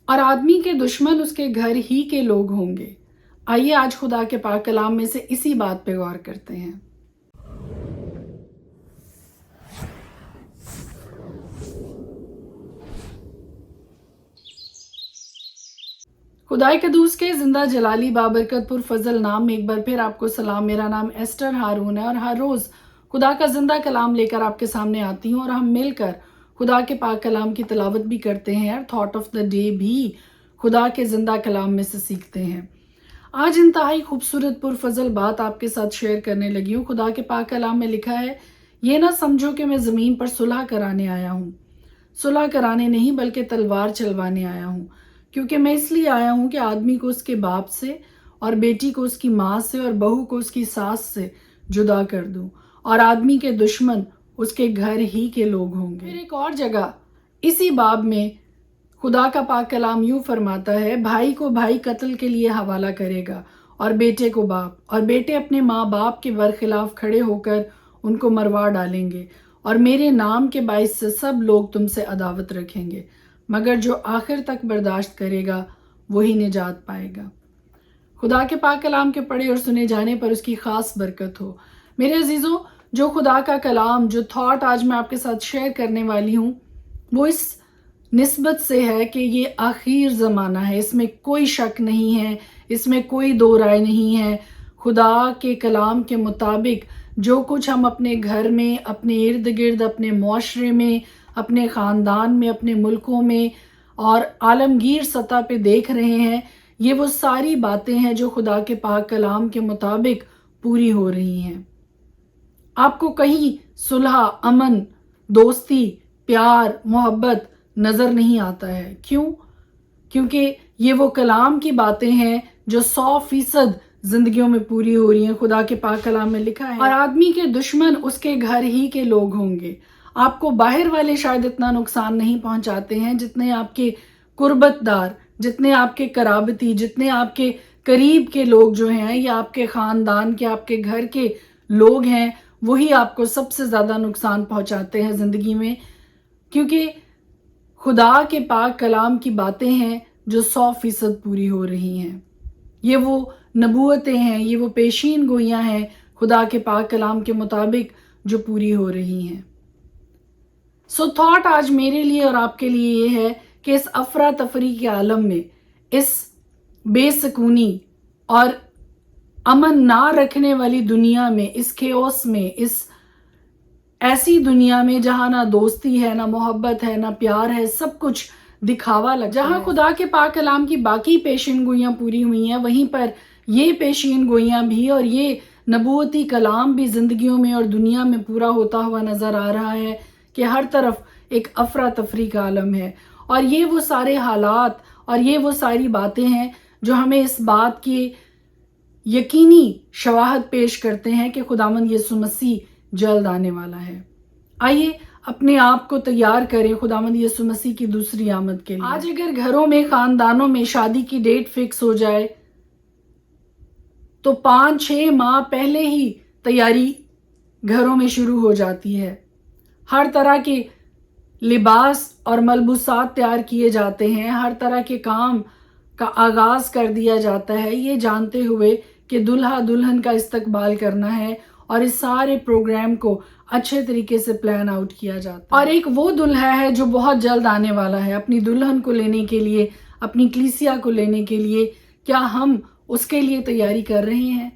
اور آدمی کے دشمن اس کے گھر ہی کے لوگ ہوں گے۔ آئیے آج خدا کے پاک کلام میں سے اسی بات پہ غور کرتے ہیں۔ خدائے قدوس کے زندہ جلالی بابرکت پر فضل نام میں ایک بار پھر آپ کو سلام۔ میرا نام ایسٹر ہارون ہے اور ہر روز خدا کا زندہ کلام لے کر آپ کے سامنے آتی ہوں، اور ہم مل کر خدا کے پاک کلام کی تلاوت بھی کرتے ہیں اور تھاٹ آف دا ڈے بھی خدا کے زندہ کلام میں سے سیکھتے ہیں۔ آج انتہائی خوبصورت پرفضل بات آپ کے ساتھ شیئر کرنے لگی ہوں۔ خدا کے پاک کلام میں لکھا ہے، یہ نہ سمجھو کہ میں زمین پر صلح کرانے آیا ہوں۔ صلح کرانے نہیں بلکہ تلوار چلوانے آیا ہوں، کیونکہ میں اس لیے آیا ہوں کہ آدمی کو اس کے باپ سے اور بیٹی کو اس کی ماں سے اور بہو کو اس کی ساس سے جدا کر دوں، اور آدمی کے دشمن اس کے گھر ہی کے لوگ ہوں گے۔ پھر ایک اور جگہ اسی باب میں خدا کا پاک کلام یوں فرماتا ہے، بھائی کو بھائی قتل کے لیے حوالہ کرے گا اور بیٹے کو باپ، اور بیٹے اپنے ماں باپ کے برخلاف کھڑے ہو کر ان کو مروا ڈالیں گے، اور میرے نام کے باعث سے سب لوگ تم سے عداوت رکھیں گے، مگر جو آخر تک برداشت کرے گا وہی نجات پائے گا۔ خدا کے پاک کلام کے پڑھے اور سنے جانے پر اس کی خاص برکت ہو۔ میرے عزیزوں، جو خدا کا کلام، جو تھاٹ آج میں آپ کے ساتھ شیئر کرنے والی ہوں، وہ اس نسبت سے ہے کہ یہ آخر زمانہ ہے، اس میں کوئی شک نہیں ہے، اس میں کوئی دو رائے نہیں ہے۔ خدا کے کلام کے مطابق جو کچھ ہم اپنے گھر میں، اپنے ارد گرد، اپنے معاشرے میں، اپنے خاندان میں، اپنے ملکوں میں اور عالمگیر سطح پہ دیکھ رہے ہیں، یہ وہ ساری باتیں ہیں جو خدا کے پاک کلام کے مطابق پوری ہو رہی ہیں۔ آپ کو کہیں صلح، امن، دوستی، پیار، محبت نظر نہیں آتا ہے۔ کیوں؟ کیونکہ یہ وہ کلام کی باتیں ہیں جو 100% زندگیوں میں پوری ہو رہی ہیں۔ خدا کے پاک کلام میں لکھا ہے، اور آدمی کے دشمن اس کے گھر ہی کے لوگ ہوں گے۔ آپ کو باہر والے شاید اتنا نقصان نہیں پہنچاتے ہیں جتنے آپ کے قربت دار، جتنے آپ کے قرابتی، جتنے آپ کے قریب کے لوگ جو ہیں، یا آپ کے خاندان کے، آپ کے گھر کے لوگ ہیں، وہی آپ کو سب سے زیادہ نقصان پہنچاتے ہیں زندگی میں، کیونکہ خدا کے پاک کلام کی باتیں ہیں جو 100% پوری ہو رہی ہیں۔ یہ وہ نبوتیں ہیں، یہ وہ پیشین گوئیاں ہیں خدا کے پاک کلام کے مطابق جو پوری ہو رہی ہیں۔ تھاٹ آج میرے لیے اور آپ کے لیے یہ ہے کہ اس افراتفری کے عالم میں، اس بے سکونی اور امن نہ رکھنے والی دنیا میں، اس کیوس میں، اس ایسی دنیا میں جہاں نہ دوستی ہے، نہ محبت ہے، نہ پیار ہے، سب کچھ دکھاوا لگتا ہے، جہاں خدا کے پاک کلام کی باقی پیشین گوئیاں پوری ہوئی ہیں، وہیں پر یہ پیشین گوئیاں بھی اور یہ نبوتی کلام بھی زندگیوں میں اور دنیا میں پورا ہوتا ہوا نظر آ رہا ہے کہ ہر طرف ایک افراتفری کا عالم ہے۔ اور یہ وہ سارے حالات اور یہ وہ ساری باتیں ہیں جو ہمیں اس بات کی یقینی شواہد پیش کرتے ہیں کہ خداوند یسوع مسیح جلد آنے والا ہے۔ آئیے اپنے آپ کو تیار کریں خداوند یسوع مسیح کی دوسری آمد کے لیے۔ آج اگر گھروں میں، خاندانوں میں شادی کی ڈیٹ فکس ہو جائے تو 5-6 ماہ پہلے ہی تیاری گھروں میں شروع ہو جاتی ہے۔ ہر طرح کے لباس اور ملبوسات تیار کیے جاتے ہیں، ہر طرح کے کام کا آغاز کر دیا جاتا ہے، یہ جانتے ہوئے کہ دلہا دلہن کا استقبال کرنا ہے، اور اس سارے پروگرام کو اچھے طریقے سے پلان آؤٹ کیا جاتا ہے۔ اور ایک وہ دلہا ہے جو بہت جلد آنے والا ہے اپنی دلہن کو لینے کے لیے، اپنی کلیسیا کو لینے کے لیے۔ کیا ہم اس کے لیے تیاری کر رہے ہیں؟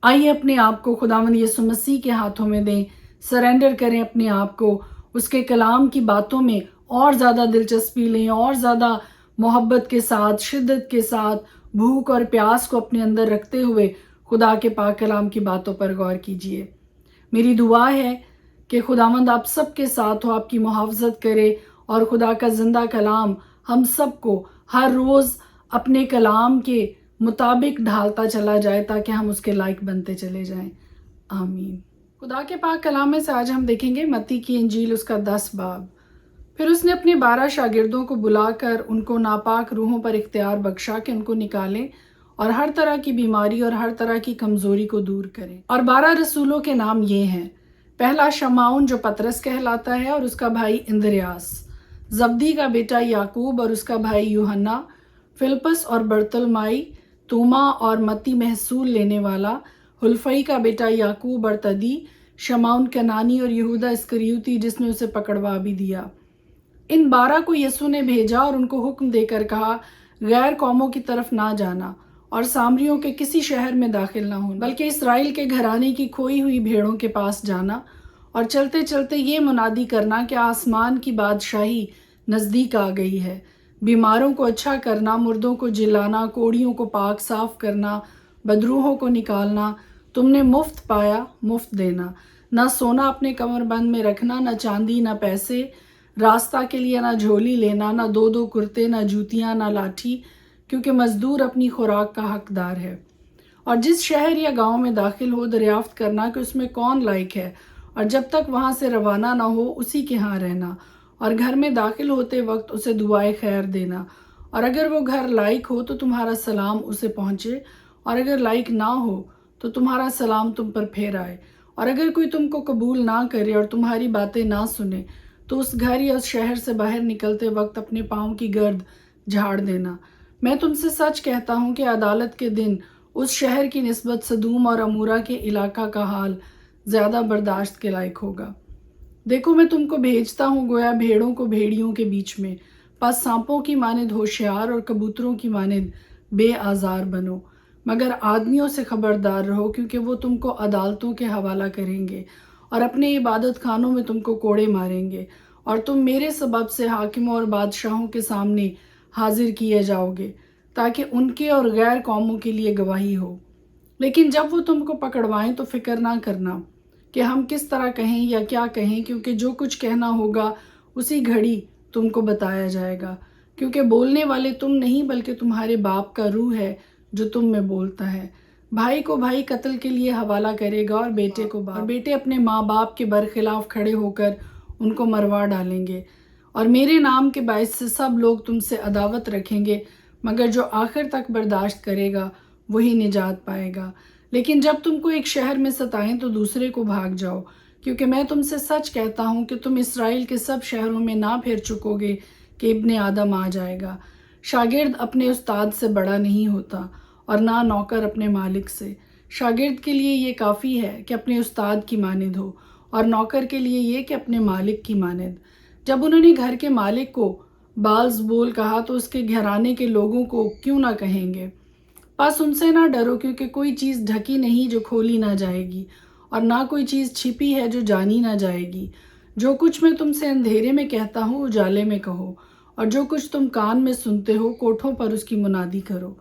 آئیے اپنے آپ کو خداوند یسوع مسیح کے ہاتھوں میں دیں، سرنڈر کریں اپنے آپ کو، اس کے کلام کی باتوں میں اور زیادہ دلچسپی لیں، اور زیادہ محبت کے ساتھ، شدت کے ساتھ، بھوک اور پیاس کو اپنے اندر رکھتے ہوئے خدا کے پاک کلام کی باتوں پر غور کیجیے۔ میری دعا ہے کہ خداوند آپ سب کے ساتھ ہو، آپ کی محافظت کرے، اور خدا کا زندہ کلام ہم سب کو ہر روز اپنے کلام کے مطابق ڈھالتا چلا جائے تاکہ ہم اس کے لائق بنتے چلے جائیں۔ آمین۔ خدا کے پاک کلام میں سے آج ہم دیکھیں گے متی کی انجیل، اس کا 10 باب۔ پھر اس نے اپنے 12 شاگردوں کو بلا کر ان کو ناپاک روحوں پر اختیار بخشا کہ ان کو نکالیں اور ہر طرح کی بیماری اور ہر طرح کی کمزوری کو دور کریں۔ اور 12 رسولوں کے نام یہ ہیں: پہلا شمعون جو پطرس کہلاتا ہے اور اس کا بھائی اندریاس، زبدی کا بیٹا یعقوب اور اس کا بھائی یوحنا، فلپس اور برتلمائی، توما اور متی محصول لینے والا، حلفئی کا بیٹا یعقوب اور تدی، شمعون کنانی اور یہودا اسکریوتی جس نے اسے پکڑوا بھی دیا۔ ان 12 کو یسوع نے بھیجا اور ان کو حکم دے کر کہا، غیر قوموں کی طرف نہ جانا اور سامریوں کے کسی شہر میں داخل نہ ہونا، بلکہ اسرائیل کے گھرانے کی کھوئی ہوئی بھیڑوں کے پاس جانا اور چلتے چلتے یہ منادی کرنا کہ آسمان کی بادشاہی نزدیک آ گئی ہے۔ بیماروں کو اچھا کرنا، مردوں کو جلانا، کوڑیوں کو پاک صاف کرنا، بدروحوں کو نکالنا، تم نے مفت پایا مفت دینا۔ نہ سونا اپنے کمر بند میں رکھنا، نہ چاندی، نہ پیسے، راستہ کے لیے نہ جھولی لینا، نہ 2 کرتے، نہ جوتیاں، نہ لاٹھی، کیونکہ مزدور اپنی خوراک کا حقدار ہے۔ اور جس شہر یا گاؤں میں داخل ہو دریافت کرنا کہ اس میں کون لائق ہے، اور جب تک وہاں سے روانہ نہ ہو اسی کے ہاں رہنا، اور گھر میں داخل ہوتے وقت اسے دعائے خیر دینا، اور اگر وہ گھر لائق ہو تو تمہارا سلام اسے پہنچے، اور اگر لائق نہ ہو تو تمہارا سلام تم پر پھیر آئے، اور اگر کوئی تم کو قبول نہ کرے اور تمہاری باتیں نہ سنے تو اس گھر یا اس شہر سے باہر نکلتے وقت اپنے پاؤں کی گرد جھاڑ دینا۔ میں تم سے سچ کہتا ہوں کہ عدالت کے دن اس شہر کی نسبت سدوم اور عمورہ کے علاقہ کا حال زیادہ برداشت کے لائق ہوگا۔ دیکھو میں تم کو بھیجتا ہوں گویا بھیڑوں کو بھیڑیوں کے بیچ میں، پس سانپوں کی مانند ہوشیار اور کبوتروں کی مانند بے آزار بنو، مگر آدمیوں سے خبردار رہو کیونکہ وہ تم کو عدالتوں کے حوالہ کریں گے اور اپنے عبادت خانوں میں تم کو کوڑے ماریں گے، اور تم میرے سبب سے حاکموں اور بادشاہوں کے سامنے حاضر کیے جاؤ گے تاکہ ان کے اور غیر قوموں کے لیے گواہی ہو۔ لیکن جب وہ تم کو پکڑوائیں تو فکر نہ کرنا کہ ہم کس طرح کہیں یا کیا کہیں، کیونکہ جو کچھ کہنا ہوگا اسی گھڑی تم کو بتایا جائے گا، کیونکہ بولنے والے تم نہیں بلکہ تمہارے باپ کا روح ہے جو تم میں بولتا ہے۔ بھائی کو بھائی قتل کے لیے حوالہ کرے گا اور بیٹے کو باپ، اور بیٹے اپنے ماں باپ کے برخلاف کھڑے ہو کر ان کو مروا ڈالیں گے، اور میرے نام کے باعث سے سب لوگ تم سے عداوت رکھیں گے، مگر جو آخر تک برداشت کرے گا وہی نجات پائے گا۔ لیکن جب تم کو ایک شہر میں ستائیں تو دوسرے کو بھاگ جاؤ، کیونکہ میں تم سے سچ کہتا ہوں کہ تم اسرائیل کے سب شہروں میں نہ پھر چکو گے کہ ابن آدم آ جائے گا۔ شاگرد اپنے استاد سے بڑا نہیں ہوتا اور نہ نوکر اپنے مالک سے۔ شاگرد کے لیے یہ کافی ہے کہ اپنے استاد کی مانند ہو، اور نوکر کے لیے یہ کہ اپنے مالک کی مانند۔ جب انہوں نے گھر کے مالک کو بال کہا تو اس کے گھرانے کے لوگوں کو کیوں نہ کہیں گے؟ پس ان سے نہ ڈرو، کیونکہ کوئی چیز ڈھکی نہیں جو کھولی نہ جائے گی، اور نہ کوئی چیز چھپی ہے جو جانی نہ جائے گی۔ جو کچھ میں تم سے اندھیرے میں کہتا ہوں اجالے میں کہو، اور جو کچھ تم کان میں سنتے ہو کوٹھوں پر اس کی منادی کرو۔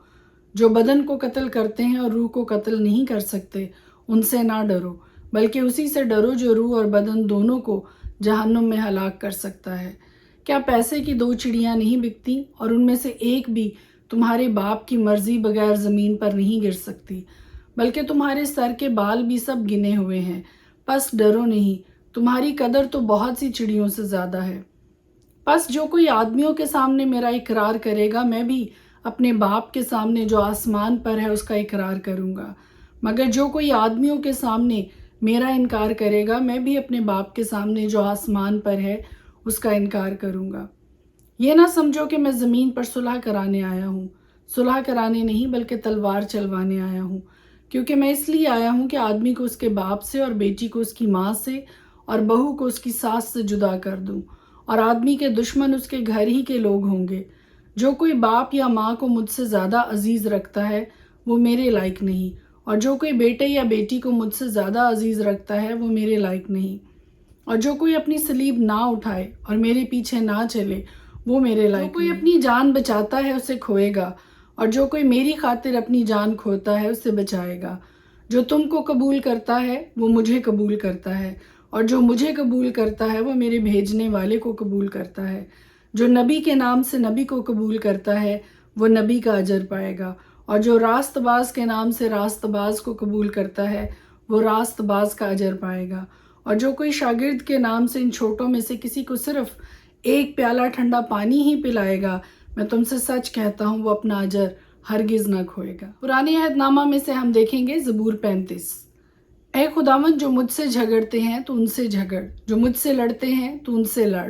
جو بدن کو قتل کرتے ہیں اور روح کو قتل نہیں کر سکتے، ان سے نہ ڈرو، بلکہ اسی سے ڈرو جو روح اور بدن دونوں کو جہنم میں ہلاک کر سکتا ہے۔ کیا پیسے کی 2 چڑیاں نہیں بکتی، اور ان میں سے ایک بھی تمہارے باپ کی مرضی بغیر زمین پر نہیں گر سکتی؟ بلکہ تمہارے سر کے بال بھی سب گنے ہوئے ہیں، پس ڈرو نہیں، تمہاری قدر تو بہت سی چڑیوں سے زیادہ ہے۔ پس جو کوئی آدمیوں کے سامنے میرا اقرار کرے گا، میں بھی اپنے باپ کے سامنے جو آسمان پر ہے اس کا اقرار کروں گا، مگر جو کوئی آدمیوں کے سامنے میرا انکار کرے گا، میں بھی اپنے باپ کے سامنے جو آسمان پر ہے اس کا انکار کروں گا۔ یہ نہ سمجھو کہ میں زمین پر صلح کرانے آیا ہوں، صلح کرانے نہیں بلکہ تلوار چلوانے آیا ہوں، کیونکہ میں اس لیے آیا ہوں کہ آدمی کو اس کے باپ سے، اور بیٹی کو اس کی ماں سے، اور بہو کو اس کی ساس سے جدا کر دوں، اور آدمی کے دشمن اس کے گھر ہی کے لوگ ہوں گے۔ جو کوئی باپ یا ماں کو مجھ سے زیادہ عزیز رکھتا ہے وہ میرے لائق نہیں، اور جو کوئی بیٹے یا بیٹی کو مجھ سے زیادہ عزیز رکھتا ہے وہ میرے لائق نہیں، اور جو کوئی اپنی صلیب نہ اٹھائے اور میرے پیچھے نہ چلے وہ میرے لائق نہیں۔ جو کوئی اپنی جان بچاتا ہے اسے کھوئے گا، اور جو کوئی میری خاطر اپنی جان کھوتا ہے اسے بچائے گا۔ جو تم کو قبول کرتا ہے وہ مجھے قبول کرتا ہے، اور جو مجھے قبول کرتا ہے وہ میرے بھیجنے والے کو قبول کرتا ہے۔ جو نبی کے نام سے نبی کو قبول کرتا ہے وہ نبی کا اجر پائے گا، اور جو راست باز کے نام سے راست باز کو قبول کرتا ہے وہ راست باز کا اجر پائے گا۔ اور جو کوئی شاگرد کے نام سے ان چھوٹوں میں سے کسی کو صرف ایک پیالہ ٹھنڈا پانی ہی پلائے گا، میں تم سے سچ کہتا ہوں وہ اپنا اجر ہرگز نہ کھوئے گا۔ پرانے عہد نامہ میں سے ہم دیکھیں گے زبور 35۔ اے خداوند جو مجھ سے جھگڑتے ہیں تو ان سے جھگڑ، جو مجھ سے لڑتے ہیں تو ان سے لڑ،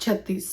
36।